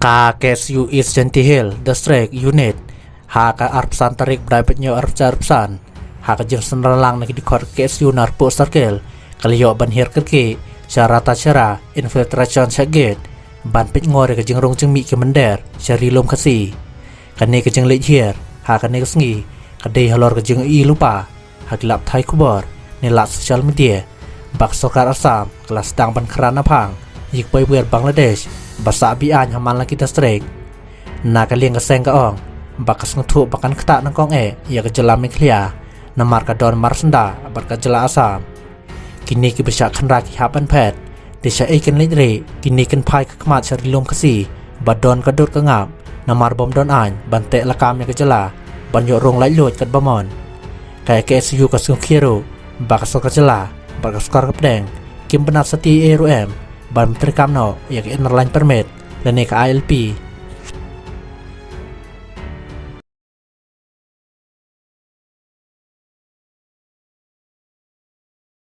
Ka KSU East Gentihil District Unit ha ka arpsan tarik bribetnyo arpsan ha ka jeng senralang nagi di kor KSU narpo circle kaliyo banhir kerke syarata syara infiltration syagit ban pit ngore ka jeng rong jeng mi ke mender syari lom kasi kane ka jeng lej hier ha kane ka sngi kadai halor ka jeng I lupa ha gelap thai kubor nilak social media bak sokar asam kelas dang ban kerana pang yik boy buer Bangladesh basa bian haman lagi district na kaliang keseng ka ong bakas ngutu bakan ketak nang kong ya ke jelam klia na marka don marsenda barka jela asam kini ki besyak kan raki hapan pet desya ikan lidri kini kan pai ke kemat syari lom kasi badon kadut kengap na mar bom don an bante lakam ya ke jela banyo rong lai lot kat bamon kaya KSU ka sung kiro bakas ka jela bakas kar kepdeng kim benat sati ban terkam no ya ke innerline permit dan ke ILP